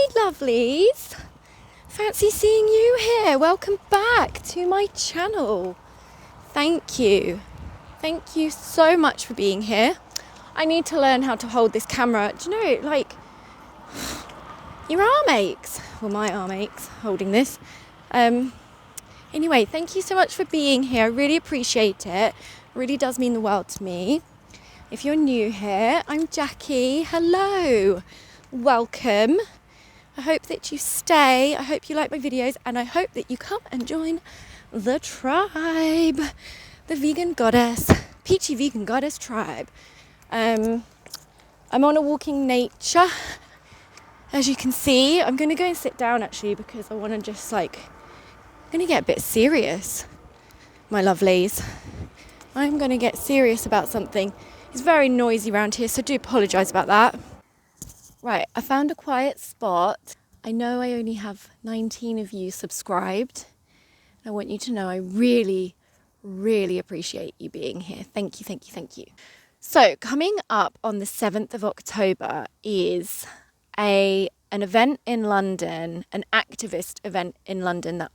Hi lovelies, fancy seeing you here. Welcome back to my channel. Thank you so much for being here. I need to learn how to hold this camera. Do you know, like, your arm aches. Well, my arm aches holding this. Anyway, thank you so much for being here. I really appreciate it. It really does mean the world to me. If you're new here, I'm Jackie. Hello. Welcome. I hope that you stay. I hope you like my videos, and I hope that you come and join the tribe, the vegan goddess, peachy vegan goddess tribe. I'm on a walking nature. As you can see, I'm going to go and sit down actually because I want to just I'm going to get a bit serious, my lovelies. I'm going to get serious about something. It's very noisy around here, so I do apologise about that. Right, I found a quiet spot. I know I only have 19 of you subscribed. I want you to know I really, really appreciate you being here. Thank you. So coming up on the 7th of October is an event in London, an activist event in London that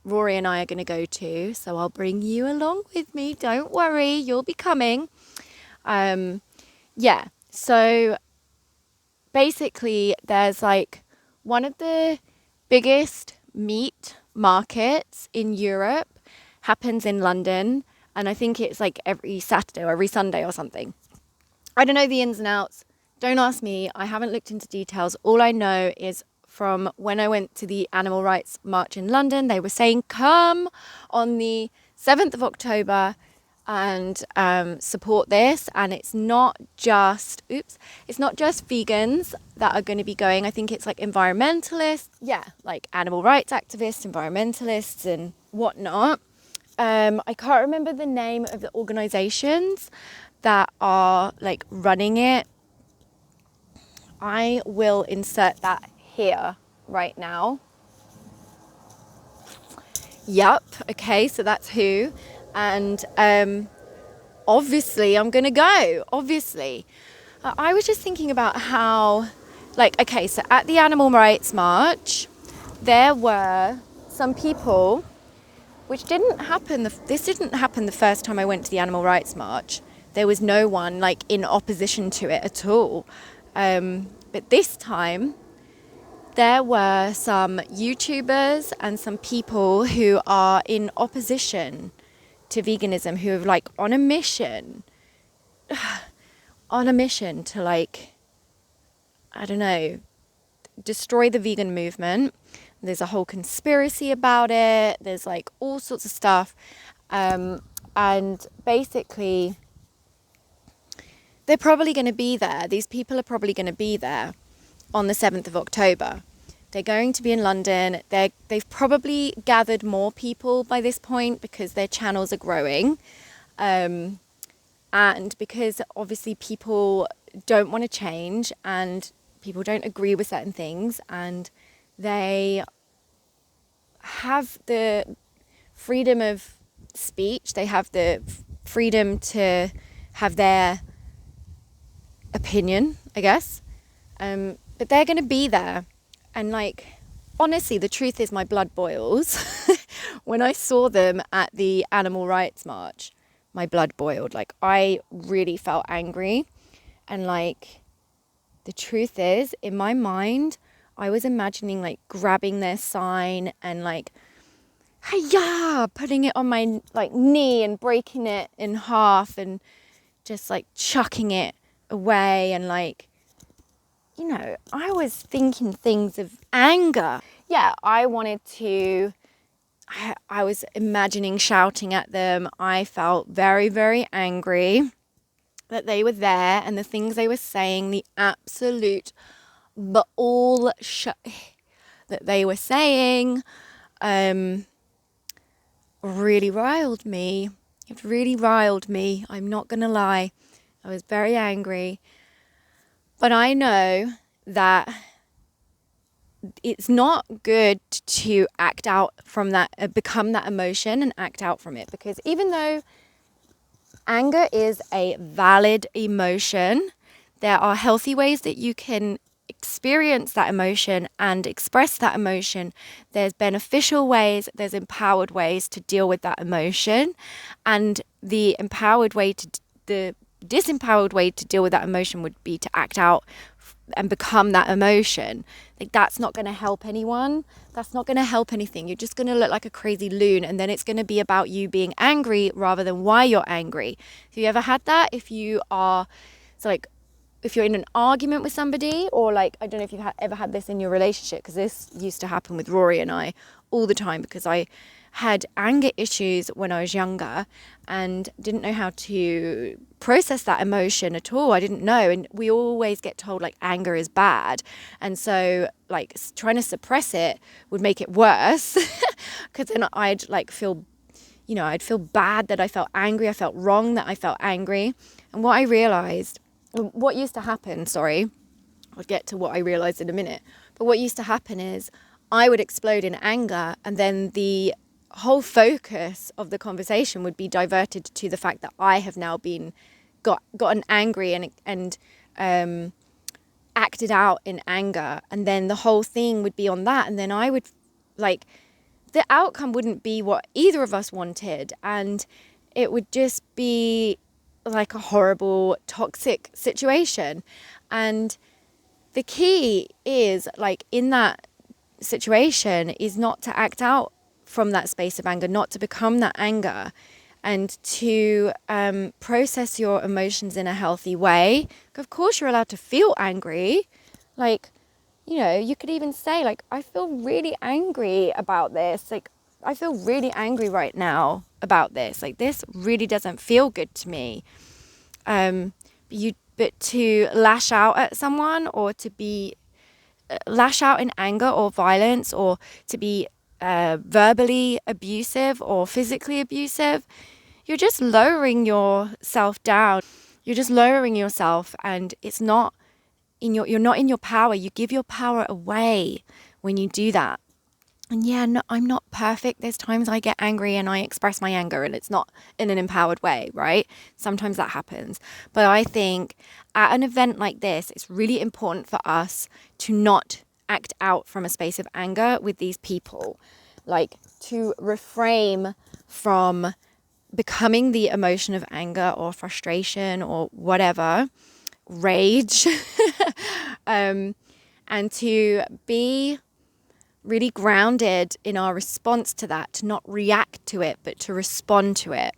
Rory and I are going to go to. So I'll bring you along with me. Don't worry, you'll be coming. So basically there's one of the biggest meat markets in Europe happens in London, and I think it's every Saturday or every Sunday or something. I don't know the ins and outs. Don't ask me. I haven't looked into details. All I know is from when I went to the Animal Rights March in London, they were saying come on the 7th of October and support this. And it's not just vegans that are going to be going. I think it's environmentalists, animal rights activists, environmentalists and whatnot. I can't remember the name of the organizations that are running it. I will insert that here right now. Yep, okay, so that's who. And obviously I'm gonna go, obviously. I was just thinking about how, so at the Animal Rights March, there were some people, which didn't happen, this didn't happen the first time I went to the Animal Rights March. There was no one in opposition to it at all. But this time, there were some YouTubers and some people who are in opposition to veganism, who are on a mission to I don't know, destroy the vegan movement. There's a whole conspiracy about it. There's all sorts of stuff. And basically, they're probably going to be there. These people are probably going to be there on the 7th of October. They're going to be in London. They've probably gathered more people by this point because their channels are growing. And because obviously people don't want to change and people don't agree with certain things, and they have the freedom of speech. They have the freedom to have their opinion, I guess. But they're going to be there. And honestly, the truth is my blood boils. When I saw them at the Animal Rights March, my blood boiled. I really felt angry. And the truth is, in my mind, I was imagining grabbing their sign and hi-ya, putting it on my knee and breaking it in half and just chucking it away. And I was thinking things of anger. Yeah, I was imagining shouting at them. I felt very, very angry that they were there and the things they were saying, the absolute bullshit that they were saying, really riled me. It really riled me. I'm not going to lie. I was very angry. But I know that it's not good to act out from that, become that emotion and act out from it. Because even though anger is a valid emotion, there are healthy ways that you can experience that emotion and express that emotion, there's beneficial ways, there's empowered ways to deal with that emotion. And the disempowered way to deal with that emotion would be to act out and become that emotion. Like, that's not going to help anyone. That's not going to help anything. You're just going to look like a crazy loon, and then it's going to be about you being angry rather than why you're angry. Have you ever had that? If you're in an argument with somebody, or like, I don't know if you've ever had this in your relationship, because this used to happen with Rory and I all the time, because I had anger issues when I was younger and didn't know how to process that emotion at all. I didn't know. And we always get told like anger is bad. And so like trying to suppress it would make it worse, because then I'd like feel bad that I felt angry. I felt wrong that I felt angry. And what used to happen, I'll get to what I realized in a minute, but what used to happen is I would explode in anger, and then the whole focus of the conversation would be diverted to the fact that I have now gotten angry and acted out in anger, and then the whole thing would be on that, and then I would like, the outcome wouldn't be what either of us wanted, and it would just be like a horrible toxic situation. And the key is, like, in that situation is not to act out from that space of anger, not to become that anger, and to process your emotions in a healthy way. Of course you're allowed to feel angry. Like, you know, you could even say like, I feel really angry about this. Like, I feel really angry right now about this. Like, this really doesn't feel good to me. But to lash out at someone, or to be lash out in anger or violence, or to be verbally abusive or physically abusive, you're just lowering yourself down. You're just lowering yourself, and it's not you're not in your power. You give your power away when you do that. And yeah, no, I'm not perfect. There's times I get angry and I express my anger, and it's not in an empowered way, right? Sometimes that happens. But I think at an event like this, it's really important for us to not act out from a space of anger with these people. Like, to refrain from becoming the emotion of anger or frustration or whatever, rage, and to be really grounded in our response to that, to not react to it, but to respond to it.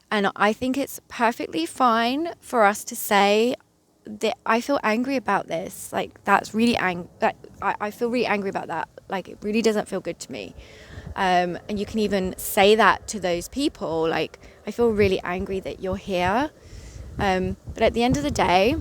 And I think it's perfectly fine for us to say that I feel angry about this. Like, that's really I feel really angry about that. Like, it really doesn't feel good to me. And you can even say that to those people. Like, I feel really angry that you're here. But at the end of the day,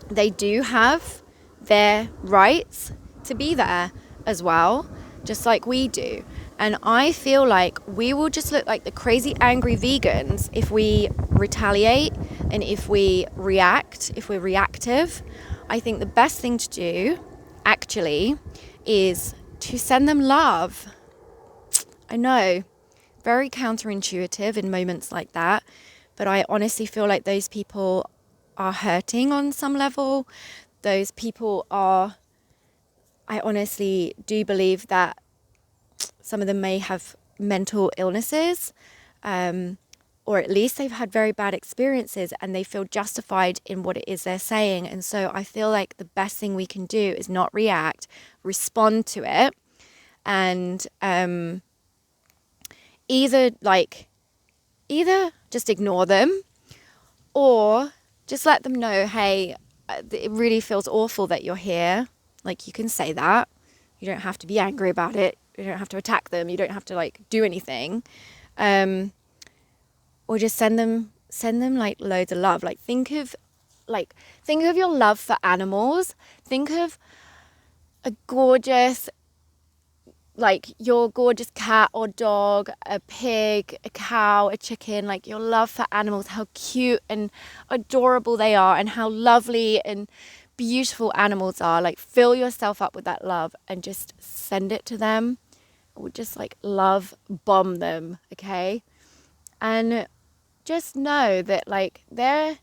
they do have their rights to be there as well, just like we do. And I feel like we will just look like the crazy angry vegans if we retaliate and if we react, if we're reactive. I think the best thing to do, actually, is to send them love. I know, very counterintuitive in moments like that, but I honestly feel like those people are hurting on some level. Those people are, I honestly do believe that some of them may have mental illnesses, or at least they've had very bad experiences and they feel justified in what it is they're saying. And so I feel like the best thing we can do is not react, respond to it, and either just ignore them, or just let them know, hey, it really feels awful that you're here. Like, you can say that. You don't have to be angry about it. You don't have to attack them. You don't have to like do anything. Or just send them like loads of love. Like, think of your love for animals. Think of a gorgeous, like your gorgeous cat or dog, a pig, a cow, a chicken, like your love for animals, how cute and adorable they are, and how lovely and beautiful animals are. Like, fill yourself up with that love and just send it to them, or just like love bomb them, okay? And just know that like they're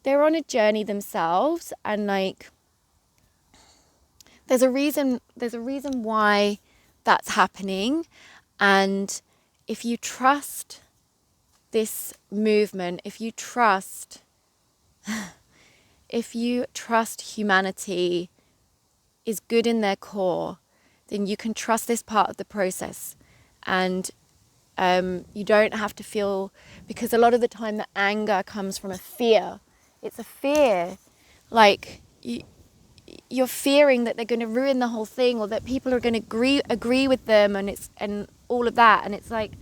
on a journey themselves, and like there's a reason why that's happening. And if you trust this movement, if you trust humanity is good in their core, then you can trust this part of the process. And you don't have to feel, because a lot of the time the anger comes from a fear. It's a fear, like you're fearing that they're going to ruin the whole thing, or that people are going to agree with them, and all of that. And it's like,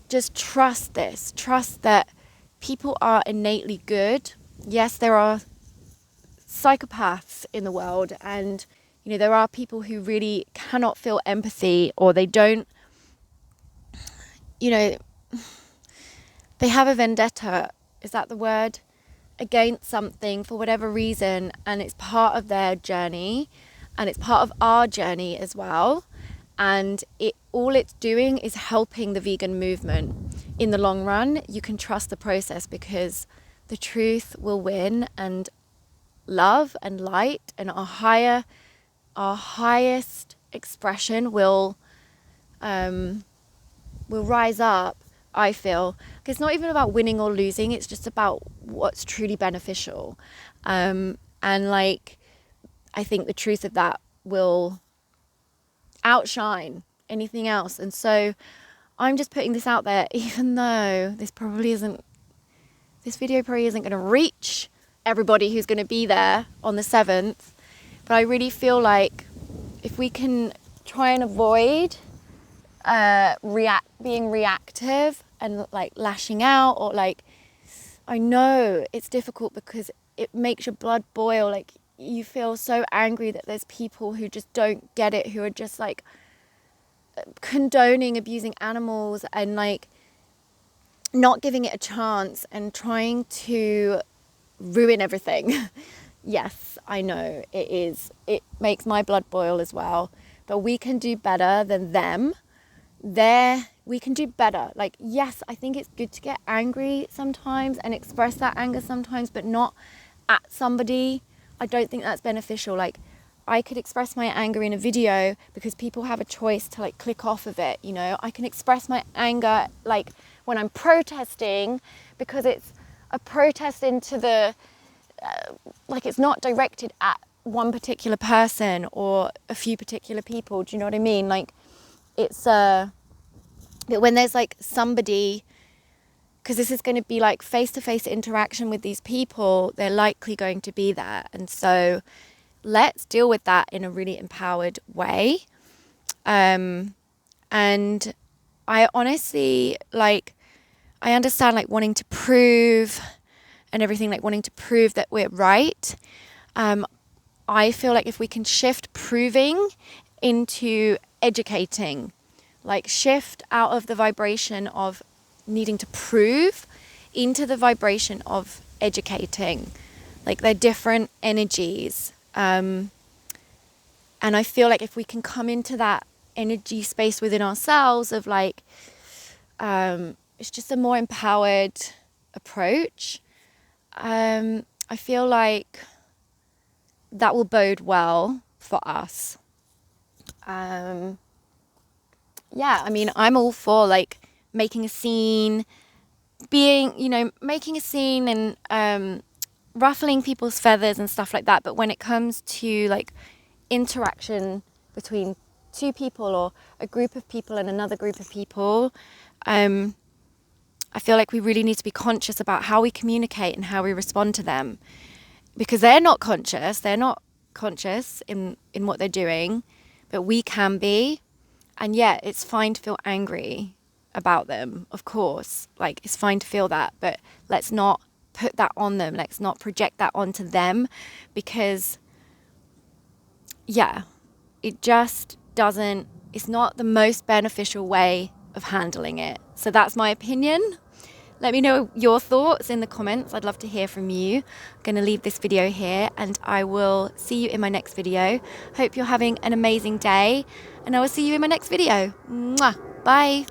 just trust that people are innately good. Yes, there are psychopaths in the world, and there are people who really cannot feel empathy, or they don't, they have a vendetta, is that the word, against something for whatever reason, and it's part of their journey, and it's part of our journey as well. And all it's doing is helping the vegan movement. In the long run, you can trust the process, because the truth will win, and love and light and our highest expression will rise up. I feel it's not even about winning or losing, it's just about what's truly beneficial, and like, I think the truth of that will outshine anything else. And so I'm just putting this out there, even though this video probably isn't going to reach everybody who's going to be there on the 7th, but I really feel like if we can try and avoid being reactive and like lashing out, or like, I know it's difficult because it makes your blood boil. Like, you feel so angry that there's people who just don't get it, who are just like condoning abusing animals and like not giving it a chance and trying to ruin everything. Yes, I know it makes my blood boil as well, but we can do better than them. We can do better. Like, yes, I think it's good to get angry sometimes and express that anger sometimes, but not at somebody. I don't think that's beneficial. Like, I could express my anger in a video because people have a choice to like click off of it. I can express my anger like when I'm protesting, because it's a protest into the like, it's not directed at one particular person or a few particular people. Do you know what I mean? Like, it's but when there's like somebody, because this is going to be like face-to-face interaction with these people, they're likely going to be there. And so let's deal with that in a really empowered way. And I honestly, like, I understand like wanting to prove and everything, like wanting to prove that we're right. I feel like if we can shift proving into educating, like shift out of the vibration of needing to prove into the vibration of educating, like they're different energies. And I feel like if we can come into that energy space within ourselves of like, it's just a more empowered approach. I feel like that will bode well for us. Yeah, I mean, I'm all for like making a scene, making a scene and ruffling people's feathers and stuff like that. But when it comes to like interaction between two people or a group of people and another group of people, I feel like we really need to be conscious about how we communicate and how we respond to them, because they're not conscious in what they're doing, but we can be. And yeah, it's fine to feel angry about them, of course. Like, it's fine to feel that, but let's not put that on them. Let's not project that onto them, because yeah, it just doesn't, it's not the most beneficial way of handling it. So that's my opinion. Let me know your thoughts in the comments. I'd love to hear from you. I'm going to leave this video here, and I will see you in my next video. Hope you're having an amazing day, and I will see you in my next video. Mwah. Bye.